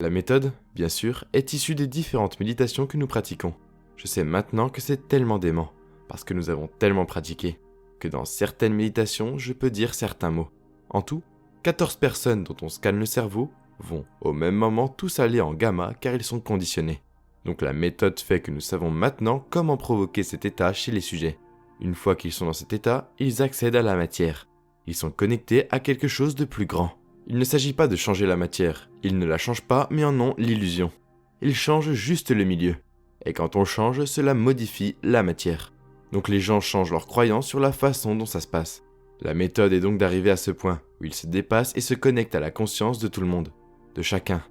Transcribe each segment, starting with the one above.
la méthode, bien sûr, est issue des différentes méditations que nous pratiquons. Je sais maintenant que c'est tellement dément, parce que nous avons tellement pratiqué, que dans certaines méditations, je peux dire certains mots. En tout, 14 personnes dont on scanne le cerveau vont au même moment tous aller en gamma car ils sont conditionnés. Donc la méthode fait que nous savons maintenant comment provoquer cet état chez les sujets. Une fois qu'ils sont dans cet état, ils accèdent à la matière. Ils sont connectés à quelque chose de plus grand. Il ne s'agit pas de changer la matière, ils ne la changent pas mais en ont l'illusion. Ils changent juste le milieu. Et quand on change, cela modifie la matière. Donc les gens changent leurs croyances sur la façon dont ça se passe. La méthode est donc d'arriver à ce point où ils se dépassent et se connectent à la conscience de tout le monde, de chacun,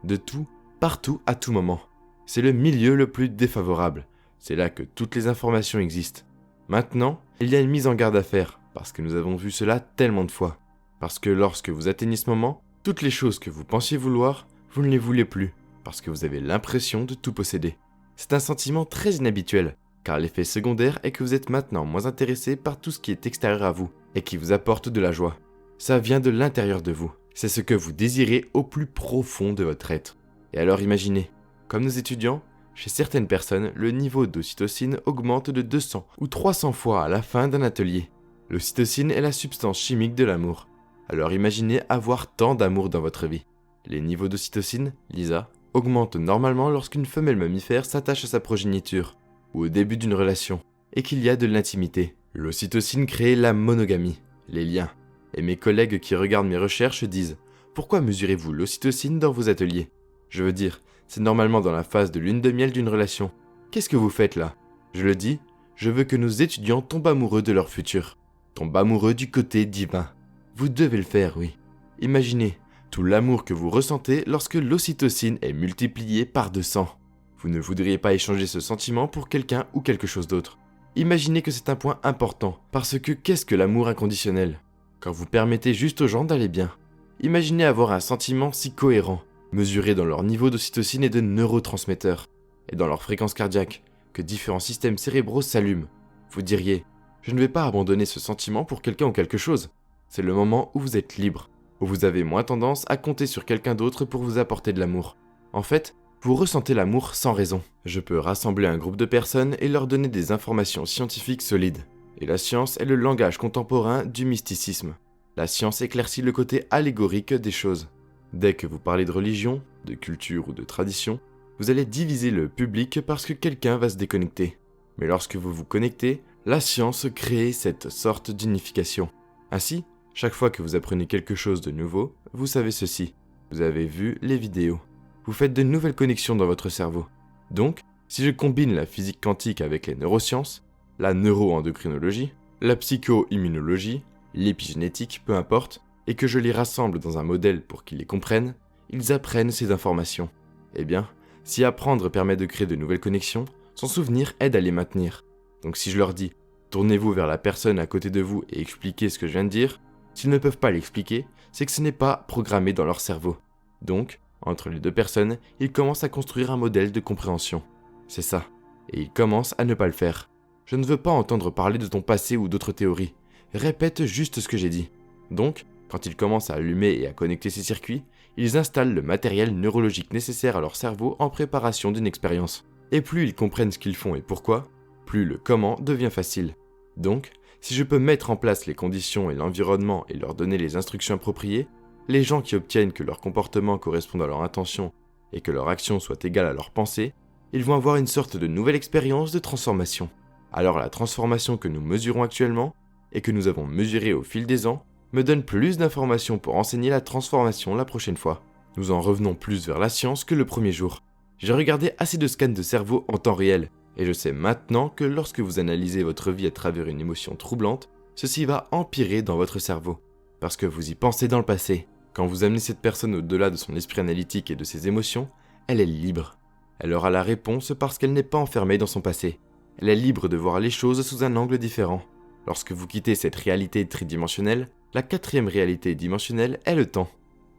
de tout, partout, à tout moment. C'est le milieu le plus défavorable. C'est là que toutes les informations existent. Maintenant, il y a une mise en garde à faire, parce que nous avons vu cela tellement de fois. Parce que lorsque vous atteignez ce moment, toutes les choses que vous pensiez vouloir, vous ne les voulez plus, parce que vous avez l'impression de tout posséder. C'est un sentiment très inhabituel, car l'effet secondaire est que vous êtes maintenant moins intéressé par tout ce qui est extérieur à vous, et qui vous apporte de la joie. Ça vient de l'intérieur de vous. C'est ce que vous désirez au plus profond de votre être. Et alors imaginez, comme nos étudiants, chez certaines personnes, le niveau d'ocytocine augmente de 200 ou 300 fois à la fin d'un atelier. L'ocytocine est la substance chimique de l'amour. Alors imaginez avoir tant d'amour dans votre vie. Les niveaux d'ocytocine, Lisa, augmentent normalement lorsqu'une femelle mammifère s'attache à sa progéniture, ou au début d'une relation, et qu'il y a de l'intimité. L'ocytocine crée la monogamie, les liens. Et mes collègues qui regardent mes recherches disent « Pourquoi mesurez-vous l'ocytocine dans vos ateliers ?» Je veux dire, c'est normalement dans la phase de lune de miel d'une relation. Qu'est-ce que vous faites là? Je le dis, je veux que nos étudiants tombent amoureux de leur futur. Tombent amoureux du côté divin. Vous devez le faire, oui. Imaginez tout l'amour que vous ressentez lorsque l'ocytocine est multipliée par 200. Vous ne voudriez pas échanger ce sentiment pour quelqu'un ou quelque chose d'autre. Imaginez que c'est un point important, parce que qu'est-ce que l'amour inconditionnel? Quand vous permettez juste aux gens d'aller bien. Imaginez avoir un sentiment si cohérent, mesuré dans leur niveau d'ocytocine et de neurotransmetteurs, et dans leur fréquence cardiaque, que différents systèmes cérébraux s'allument. Vous diriez, je ne vais pas abandonner ce sentiment pour quelqu'un ou quelque chose. C'est le moment où vous êtes libre, où vous avez moins tendance à compter sur quelqu'un d'autre pour vous apporter de l'amour. En fait, vous ressentez l'amour sans raison. Je peux rassembler un groupe de personnes et leur donner des informations scientifiques solides. Et la science est le langage contemporain du mysticisme. La science éclaircit le côté allégorique des choses. Dès que vous parlez de religion, de culture ou de tradition, vous allez diviser le public parce que quelqu'un va se déconnecter. Mais lorsque vous vous connectez, la science crée cette sorte d'unification. Ainsi, chaque fois que vous apprenez quelque chose de nouveau, vous savez ceci. Vous avez vu les vidéos. Vous faites de nouvelles connexions dans votre cerveau. Donc, si je combine la physique quantique avec les neurosciences, la neuroendocrinologie, la psycho-immunologie, l'épigénétique, peu importe, et que je les rassemble dans un modèle pour qu'ils les comprennent, ils apprennent ces informations. Eh bien, si apprendre permet de créer de nouvelles connexions, s'en souvenir aide à les maintenir. Donc si je leur dis, tournez-vous vers la personne à côté de vous et expliquez ce que je viens de dire, s'ils ne peuvent pas l'expliquer, c'est que ce n'est pas programmé dans leur cerveau. Donc, entre les deux personnes, ils commencent à construire un modèle de compréhension. C'est ça. Et ils commencent à ne pas le faire. Je ne veux pas entendre parler de ton passé ou d'autres théories. Répète juste ce que j'ai dit. Donc, quand ils commencent à allumer et à connecter ces circuits, ils installent le matériel neurologique nécessaire à leur cerveau en préparation d'une expérience. Et plus ils comprennent ce qu'ils font et pourquoi, plus le comment devient facile. Donc, si je peux mettre en place les conditions et l'environnement et leur donner les instructions appropriées, les gens qui obtiennent que leur comportement corresponde à leur intention et que leur action soit égale à leur pensée, ils vont avoir une sorte de nouvelle expérience de transformation. Alors la transformation que nous mesurons actuellement, et que nous avons mesurée au fil des ans, me donne plus d'informations pour enseigner la transformation la prochaine fois. Nous en revenons plus vers la science que le premier jour. J'ai regardé assez de scans de cerveau en temps réel, et je sais maintenant que lorsque vous analysez votre vie à travers une émotion troublante, ceci va empirer dans votre cerveau. Parce que vous y pensez dans le passé. Quand vous amenez cette personne au-delà de son esprit analytique et de ses émotions, elle est libre. Elle aura la réponse parce qu'elle n'est pas enfermée dans son passé. Elle est libre de voir les choses sous un angle différent. Lorsque vous quittez cette réalité tridimensionnelle, la quatrième réalité dimensionnelle est le temps.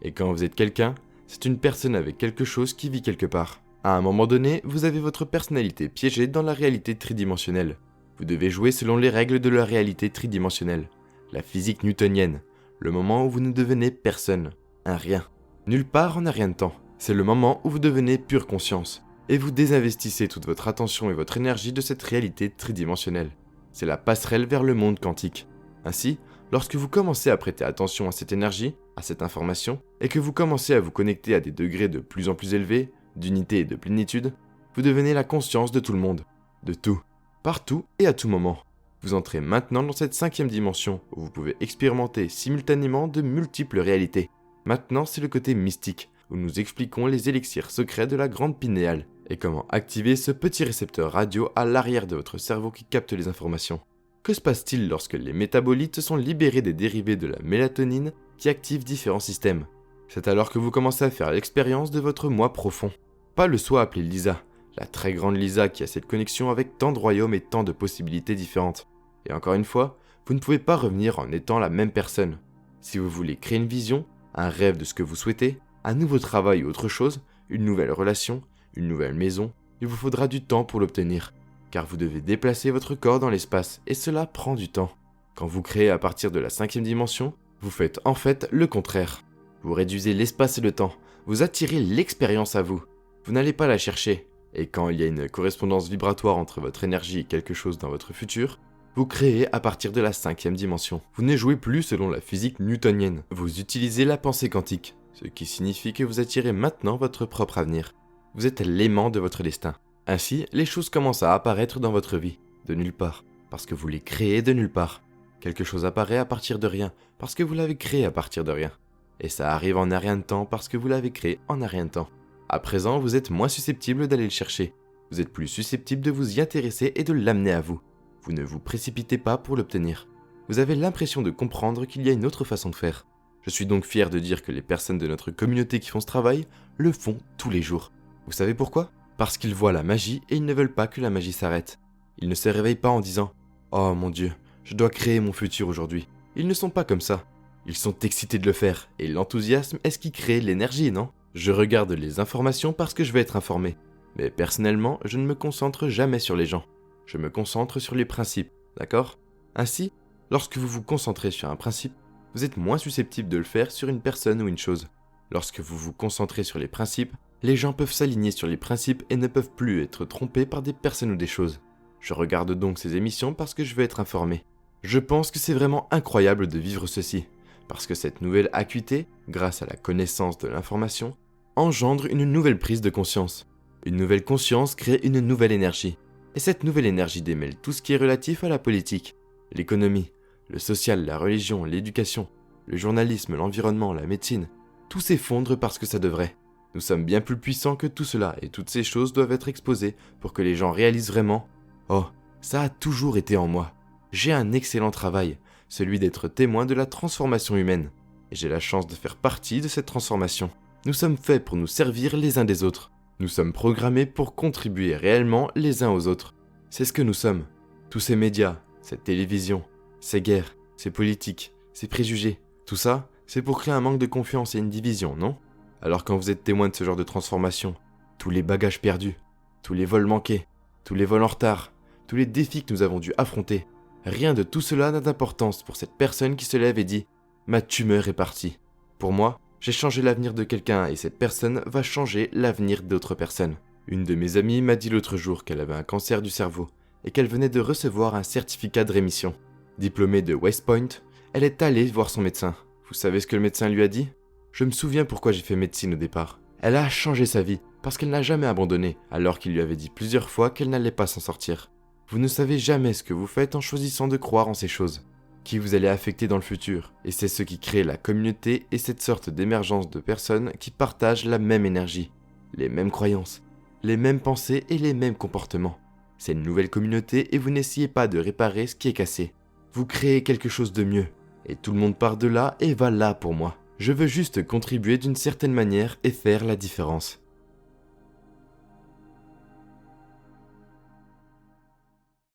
Et quand vous êtes quelqu'un, c'est une personne avec quelque chose qui vit quelque part. À un moment donné, vous avez votre personnalité piégée dans la réalité tridimensionnelle. Vous devez jouer selon les règles de la réalité tridimensionnelle. La physique newtonienne. Le moment où vous ne devenez personne. Un rien. Nulle part en un rien de temps. C'est le moment où vous devenez pure conscience, et vous désinvestissez toute votre attention et votre énergie de cette réalité tridimensionnelle. C'est la passerelle vers le monde quantique. Ainsi, lorsque vous commencez à prêter attention à cette énergie, à cette information, et que vous commencez à vous connecter à des degrés de plus en plus élevés, d'unité et de plénitude, vous devenez la conscience de tout le monde, de tout, partout et à tout moment. Vous entrez maintenant dans cette 5e dimension où vous pouvez expérimenter simultanément de multiples réalités. Maintenant, c'est le côté mystique, où nous expliquons les élixirs secrets de la grande pinéale et comment activer ce petit récepteur radio à l'arrière de votre cerveau qui capte les informations. Que se passe-t-il lorsque les métabolites sont libérés des dérivés de la mélatonine qui activent différents systèmes? C'est alors que vous commencez à faire l'expérience de votre moi profond. Pas le soi appelé Lisa, la très grande Lisa qui a cette connexion avec tant de royaumes et tant de possibilités différentes. Et encore une fois, vous ne pouvez pas revenir en étant la même personne. Si vous voulez créer une vision, un rêve de ce que vous souhaitez, un nouveau travail ou autre chose, une nouvelle relation, une nouvelle maison, il vous faudra du temps pour l'obtenir. Car vous devez déplacer votre corps dans l'espace et cela prend du temps. Quand vous créez à partir de la 5e dimension, vous faites en fait le contraire. Vous réduisez l'espace et le temps, vous attirez l'expérience à vous. Vous n'allez pas la chercher. Et quand il y a une correspondance vibratoire entre votre énergie et quelque chose dans votre futur, vous créez à partir de la 5e dimension. Vous ne jouez plus selon la physique newtonienne. Vous utilisez la pensée quantique, ce qui signifie que vous attirez maintenant votre propre avenir. Vous êtes l'aimant de votre destin. Ainsi, les choses commencent à apparaître dans votre vie, de nulle part, parce que vous les créez de nulle part. Quelque chose apparaît à partir de rien, parce que vous l'avez créé à partir de rien. Et ça arrive en un rien de temps parce que vous l'avez créé en un rien de temps. À présent, vous êtes moins susceptible d'aller le chercher. Vous êtes plus susceptible de vous y intéresser et de l'amener à vous. Vous ne vous précipitez pas pour l'obtenir. Vous avez l'impression de comprendre qu'il y a une autre façon de faire. Je suis donc fier de dire que les personnes de notre communauté qui font ce travail le font tous les jours. Vous savez pourquoi ? Parce qu'ils voient la magie et ils ne veulent pas que la magie s'arrête. Ils ne se réveillent pas en disant « Oh mon Dieu, je dois créer mon futur aujourd'hui ». Ils ne sont pas comme ça. Ils sont excités de le faire et l'enthousiasme est ce qui crée l'énergie, non ? Je regarde les informations parce que je veux être informé. Mais personnellement, je ne me concentre jamais sur les gens. Je me concentre sur les principes, d'accord ? Ainsi, lorsque vous vous concentrez sur un principe, vous êtes moins susceptible de le faire sur une personne ou une chose. Lorsque vous vous concentrez sur les principes, les gens peuvent s'aligner sur les principes et ne peuvent plus être trompés par des personnes ou des choses. Je regarde donc ces émissions parce que je veux être informé. Je pense que c'est vraiment incroyable de vivre ceci, parce que cette nouvelle acuité, grâce à la connaissance de l'information, engendre une nouvelle prise de conscience. Une nouvelle conscience crée une nouvelle énergie. Et cette nouvelle énergie démêle tout ce qui est relatif à la politique, l'économie, le social, la religion, l'éducation, le journalisme, l'environnement, la médecine. Tout s'effondre parce que ça devrait. Nous sommes bien plus puissants que tout cela et toutes ces choses doivent être exposées pour que les gens réalisent vraiment « Oh, ça a toujours été en moi. J'ai un excellent travail, celui d'être témoin de la transformation humaine. Et j'ai la chance de faire partie de cette transformation. Nous sommes faits pour nous servir les uns des autres. Nous sommes programmés pour contribuer réellement les uns aux autres. C'est ce que nous sommes. Tous ces médias, cette télévision, ces guerres, ces politiques, ces préjugés, tout ça, c'est pour créer un manque de confiance et une division, non ? Alors quand vous êtes témoin de ce genre de transformation, tous les bagages perdus, tous les vols manqués, tous les vols en retard, tous les défis que nous avons dû affronter, rien de tout cela n'a d'importance pour cette personne qui se lève et dit « Ma tumeur est partie. Pour moi, j'ai changé l'avenir de quelqu'un et cette personne va changer l'avenir d'autres personnes. » Une de mes amies m'a dit l'autre jour qu'elle avait un cancer du cerveau et qu'elle venait de recevoir un certificat de rémission. Diplômée de West Point, elle est allée voir son médecin. Vous savez ce que le médecin lui a dit ? Je me souviens pourquoi j'ai fait médecine au départ. Elle a changé sa vie parce qu'elle n'a jamais abandonné alors qu'il lui avait dit plusieurs fois qu'elle n'allait pas s'en sortir. Vous ne savez jamais ce que vous faites en choisissant de croire en ces choses. Qui vous allez affecter dans le futur, et c'est ce qui crée la communauté et cette sorte d'émergence de personnes qui partagent la même énergie, les mêmes croyances, les mêmes pensées et les mêmes comportements. C'est une nouvelle communauté et vous n'essayez pas de réparer ce qui est cassé. Vous créez quelque chose de mieux, et tout le monde part de là et va là pour moi. Je veux juste contribuer d'une certaine manière et faire la différence.